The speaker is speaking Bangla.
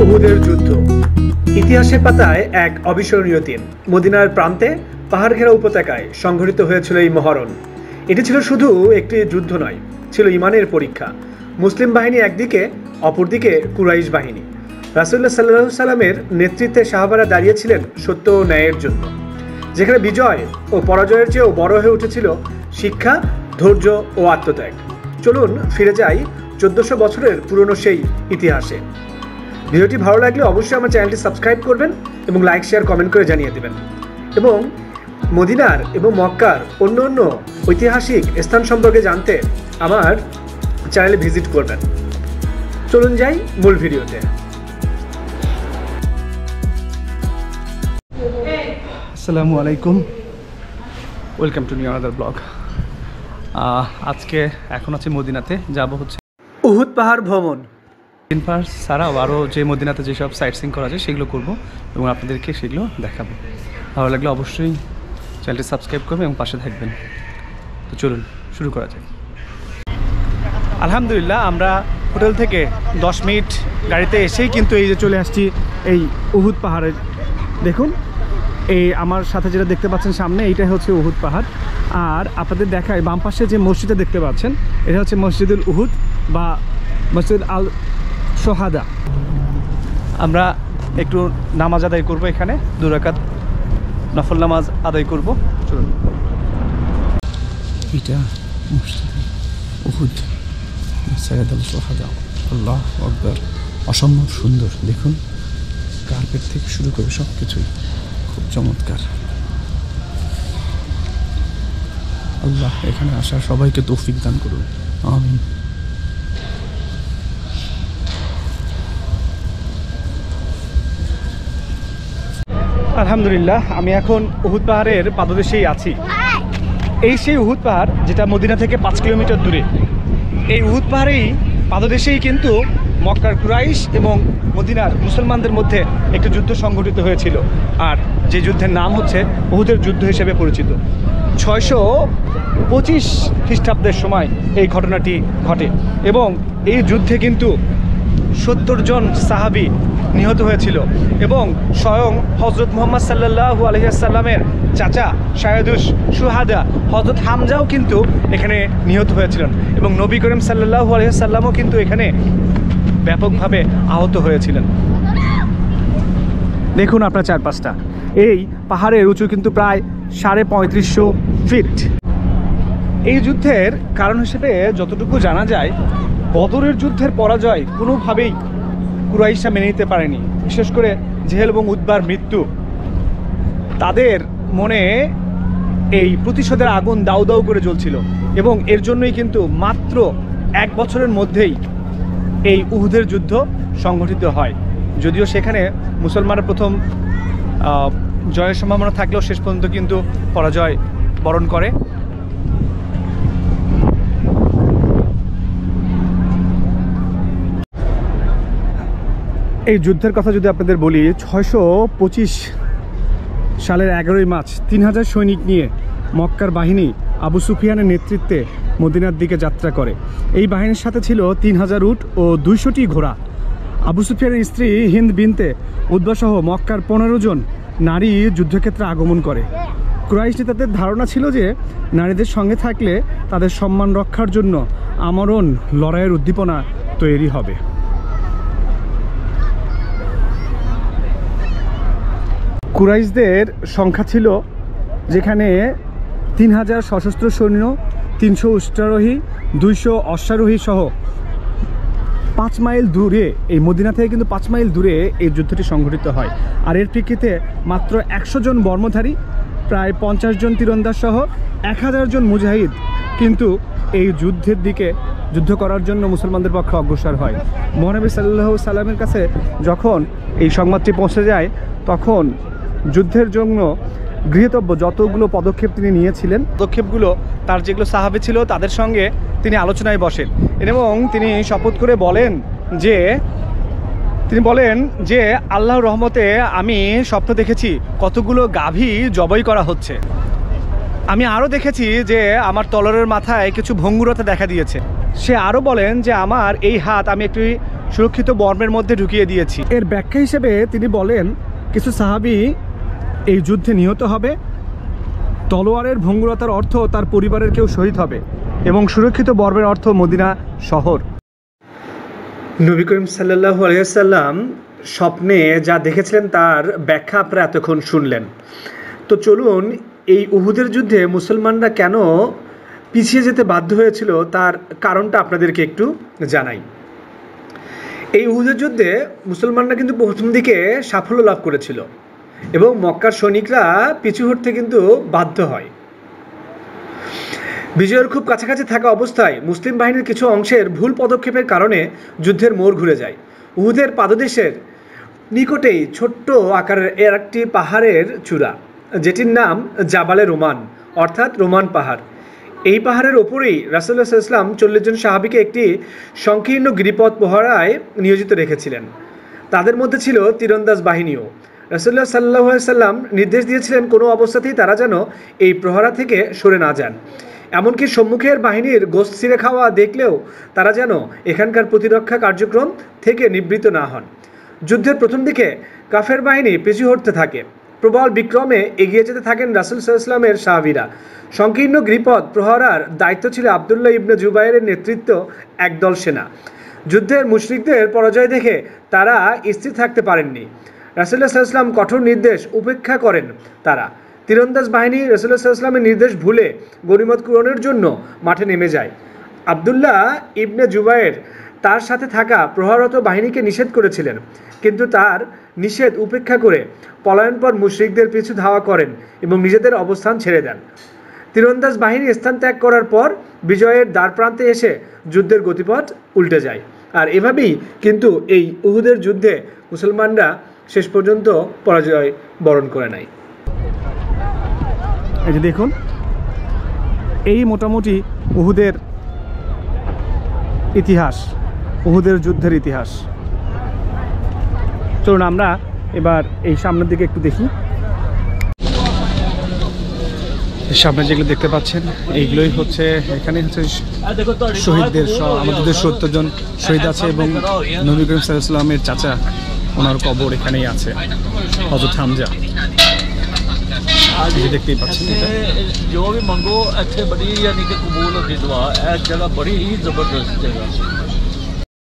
উহুদের যুদ্ধ ইতিহাসের পাতায় এক অবিস্মরণীয় দিন। মদিনার প্রান্তে পাহাড় ঘেরা উপত্যকায় সংঘটিত হয়েছিল এই মহরণ। এটি ছিল শুধু একটি যুদ্ধ নয়, ছিল ইমানের পরীক্ষা। মুসলিম বাহিনী একদিকে, অপরদিকে কুরাইশ বাহিনী। রাসূলুল্লাহ সাল্লাল্লাহু আলাইহি সাল্লামের নেতৃত্বে সাহাবারা দাঁড়িয়েছিলেন সত্য ও ন্যায়ের জন্য, যেখানে বিজয় ও পরাজয়ের চেয়েও বড় হয়ে উঠেছিল শিক্ষা, ধৈর্য ও আত্মত্যাগ। চলুন ফিরে যাই 1400 বছরের পুরনো সেই ইতিহাসে। ভিডিওটি ভালো লাগলে অবশ্যই আমার চ্যানেলটি সাবস্ক্রাইব করবেন এবং লাইক, শেয়ার, কমেন্ট করে জানিয়ে দেবেন। এবং মদিনার এবং মক্কার অন্য অন্য ঐতিহাসিক স্থান সম্পর্কে জানতে আমার চ্যানেলে ভিজিট করবেন। চলুন যাই মূল ভিডিওতে। আসসালামু আলাইকুম, welcome to new another blog. আজকে এখন আছি মদিনাতে, যাব হচ্ছে উহুদ পাহাড় ভ্রমণ। পাহাড় ছাড়াও আরও যে মদিনাতে যেসব সাইট সিইং করা যায় সেগুলো করব এবং আপনাদেরকে সেগুলো দেখাবো। ভালো লাগলে অবশ্যই চ্যানেলটি সাবস্ক্রাইব করবেন এবং পাশে থাকবেন। তো চলুন শুরু করা যায়। আলহামদুলিল্লাহ, আমরা হোটেল থেকে 10 মিনিট গাড়িতে এসেই কিন্তু এই যে চলে আসছি এই উহুদ পাহাড়ের। দেখুন, এই আমার সাথে যেটা দেখতে পাচ্ছেন সামনে, এইটাই হচ্ছে উহুদ পাহাড়। আর আপনাদের দেখায় বাম পাশে যে মসজিদটা দেখতে পাচ্ছেন, এটা হচ্ছে মসজিদুল উহুদ বা মসজিদ আল সোহাদা। আমরা একটু নামাজ আদায় করব, এখানে 2 রাকাত নফল নামাজ আদায় করব। চলুন। এটা মসজিদ উহুদ, মসজিদ আল সোহাদা। আল্লাহু আকবার, অসম্ভব সুন্দর। দেখুন, কার্পেট থেকে শুরু করে সব কিছুই খুব চমৎকার। আল্লাহ এখানে আসা সবাইকে তৌফিক দান করুন, আমিন। আলহামদুলিল্লাহ, আমি এখন উহুদ পাহাড়ের পাদদেশেই আছি। এই সেই উহুদ পাহাড় যেটা মদিনা থেকে 5 কিলোমিটার দূরে। এই উহুদ পাহাড়েই পাদদেশেই কিন্তু মক্কার কুরাইশ এবং মদিনার মুসলমানদের মধ্যে একটি যুদ্ধ সংঘটিত হয়েছিল, আর যে যুদ্ধের নাম হচ্ছে উহুদের যুদ্ধ হিসেবে পরিচিত। 625 খ্রিস্টাব্দের সময় এই ঘটনাটি ঘটে এবং এই যুদ্ধে কিন্তু 70 জন সাহাবী নিহত হয়েছিল এবং স্বয়ং হজরত মুহাম্মদ সাল্লাল্লাহু আলাইহি ওয়াসাল্লামের চাচা শাহেদুস শুহাদা হজরত হামজাও কিন্তু এখানে নিহত হয়েছিলেন এবং নবী করিম সাল্লাল্লাহু আলাইহি ওয়াসাল্লামও কিন্তু এখানে ব্যাপকভাবে আহত হয়েছিলেন। দেখুন আপনার চারপাশটা, এই পাহাড়ের উঁচু কিন্তু প্রায় 3550 ফিট। এই যুদ্ধের কারণ হিসেবে যতটুকু জানা যায়, বদরের যুদ্ধের পরাজয় কোনোভাবেই কুরাইশরা মেনে নিতে পারেনি। বিশেষ করে জেহেল এবং উতবার মৃত্যু, তাদের মনে এই প্রতিশোধের আগুন দাউ দাউ করে জ্বলছিল এবং এর জন্যই কিন্তু মাত্র 1 বছরের মধ্যেই এই উহুদের যুদ্ধ সংঘটিত হয়। যদিও সেখানে মুসলমানরা প্রথম জয়ের সম্ভাবনা থাকলেও শেষ পর্যন্ত কিন্তু পরাজয় বরণ করে। এই যুদ্ধের কথা যদি আপনাদের বলি, 625 সালের 11ই মার্চ 3000 সৈনিক নিয়ে মক্কার বাহিনী আবু সুফিয়ানের নেতৃত্বে মদিনার দিকে যাত্রা করে। এই বাহিনীর সাথে ছিল 3000 উট ও 200টি ঘোড়া। আবু সুফিয়ানের স্ত্রী হিন্দ বিনতে উতবা সহ মক্কার 15 জন নারী যুদ্ধক্ষেত্রে আগমন করে। কুরাইশ নেতাদের ধারণা ছিল যে নারীদের সঙ্গে থাকলে তাদের সম্মান রক্ষার জন্য আমরণ লড়াইয়ের উদ্দীপনা তৈরি হবে। কুরাইশদের সংখ্যা ছিল যেখানে 3000 সশস্ত্র সৈন্য, 300 উষ্ট্রারোহী, 200 অশ্বারোহী সহ 5 মাইল দূরে, এই মদিনা থেকে কিন্তু 5 মাইল দূরে এই যুদ্ধটি সংঘটিত হয়। আর এর প্রেক্ষিতে মাত্র 100 জন বর্মধারী, প্রায় 50 জন তীরন্দাজ সহ 1000 জন মুজাহিদ কিন্তু এই যুদ্ধের দিকে যুদ্ধ করার জন্য মুসলমানদের পক্ষে অগ্রসর হয়। মহানবী সাল্লাল্লাহু আলাইহি সাল্লামের কাছে যখন এই সংবাদটি পৌঁছে যায়, তখন যুদ্ধের জন্য গৃহীতব্য যতগুলো পদক্ষেপ তিনি নিয়েছিলেন, পদক্ষেপগুলো তার যেগুলো সাহাবী ছিল তাদের সঙ্গে তিনি আলোচনায় বসেন এবং তিনি শপথ করে বলেন যে আল্লাহর রহমতে আমি স্বপ্ন দেখেছি কতগুলো গাভী জবাই করা হচ্ছে। আমি আরও দেখেছি যে আমার তলোয়ারের মাথায় কিছু ভঙ্গুরতা দেখা দিয়েছে। সে আরও বলেন যে আমার এই হাত আমি একটি সুরক্ষিত বর্মের মধ্যে ঢুকিয়ে দিয়েছি। এর ব্যাখ্যা হিসেবে তিনি বলেন, কিছু সাহাবী এই যুদ্ধে নিহত হবে, তলোয়ারের ভঙ্গুরতার অর্থ তার পরিবারের কেউ শহীদ হবে, এবং সুরক্ষিত বর্মের অর্থ মদিনা শহর। নবী করিম সাল্লাল্লাহু আলাইহি ওয়াসাল্লাম স্বপ্নে যা দেখেছিলেন তার ব্যাখ্যা আপনারা এতক্ষণ শুনলেন। তো চলুন এই উহুদের যুদ্ধে মুসলমানরা কেন পিছিয়ে যেতে বাধ্য হয়েছিল তার কারণটা আপনাদেরকে একটু জানাই। এই উহুদের যুদ্ধে মুসলমানরা কিন্তু প্রথম দিকে সাফল্য লাভ করেছিল এবং মক্কার সৈনিকরা পিছু হটতে কিন্তু বাধ্য হয়। বিজয়ের খুব কাছাকাছি থাকা অবস্থায় মুসলিম বাহিনীর কিছু অংশের ভুল পদক্ষেপের কারণে যুদ্ধের মোড় ঘুরে যায়। উহুদের পাদদেশের নিকটেই ছোট্ট আকারের এর একটি পাহাড়ের চূড়া, যেটির নাম জাবালে রোমান, অর্থাৎ রোমান পাহাড়। এই পাহাড়ের ওপরেই রাসূলুল্লাহ সাল্লাল্লাহু আলাইহি ওয়াসাল্লাম 40 জন সাহাবীকে একটি সংকীর্ণ গিরিপথ প্রহরায় নিয়োজিত রেখেছিলেন। তাদের মধ্যে ছিল তীরন্দাজ বাহিনীও। রাসূলুল্লাহ সাল্লাল্লাহু আলাইহি ওয়াসাল্লাম নির্দেশ দিয়েছিলেন কোনো অবস্থাতেই তারা যেন এই প্রহরা থেকে সরে না যান। এমনকি সম্মুখের বাহিনীর গোশত ছিঁড়ে খাওয়া দেখলেও তারা যেন এখানকার প্রতিরক্ষা কার্যক্রম থেকে নিবৃত্ত না হন। যুদ্ধের প্রথম দিকে কাফের বাহিনী পিছু হটতে থাকে। প্রবল বিক্রমে এগিয়ে যেতে থাকেন রাসূল সাল্লাল্লাহু আলাইহি ওয়াসাল্লামের সাহাবীরা। সংকীর্ণ গিরিপথ প্রহরার দায়িত্ব ছিল আব্দুল্লাহ ইবনে জুবাইরের নেতৃত্ব একদল সেনা। যুদ্ধের মুশরিকদের পরাজয় দেখে তারা স্থির থাকতে পারেননি। রাসূলুল্লাহ সাল্লাল্লাহু আলাইহি ওয়াসাল্লাম কঠোর নির্দেশ উপেক্ষা করেন। তারা তীরন্দাজ বাহিনী রাসূলুল্লাহ সাল্লাল্লাহু আলাইহি ওয়াসাল্লামের নির্দেশ ভুলে গনিমত কুড়ানোর জন্য মাঠে নেমে যায়। আব্দুল্লাহ ইবনে জুবাইর তার সাথে থাকা প্রহররত বাহিনীকে নিষেধ করেছিলেন, কিন্তু তার নিষেধ উপেক্ষা করে পলায়নপর মুশরিকদের পিছু ধাওয়া করেন এবং নিজেদের অবস্থান ছেড়ে দেন। তীরন্দাজ বাহিনী স্থান ত্যাগ করার পর বিজয়ের দ্বারপ্রান্তে এসে যুদ্ধের গতিপথ উল্টে যায়। আর এভাবেই কিন্তু এই উহুদের যুদ্ধে মুসলমানরা শেষ পর্যন্ত পরাজয় বরণ করে নেয়। এই যে দেখুন, এই মোটামুটি উহুদের ইতিহাস, উহুদের যুদ্ধের ইতিহাস। চলুন আমরা এবার এই সামনের দিকে একটু দেখি। সামনে যেগুলো দেখতে পাচ্ছেন এইগুলোই হচ্ছে, এখানে হচ্ছে শহীদদের, আমাদের 70 জন শহীদ আছে এবং নবী করিম সাল্লাল্লাহু আলাইহি ওয়াসাল্লামের চাচা, ওনার কবর এখানেই আছে, হযরত হামজা। দেখতেই পাচ্ছেন जो भी मंगो अच्छे बड़ी यानी कि कबूल होती दुआ, एक जगह बड़ी ही जबरदस्त जगह।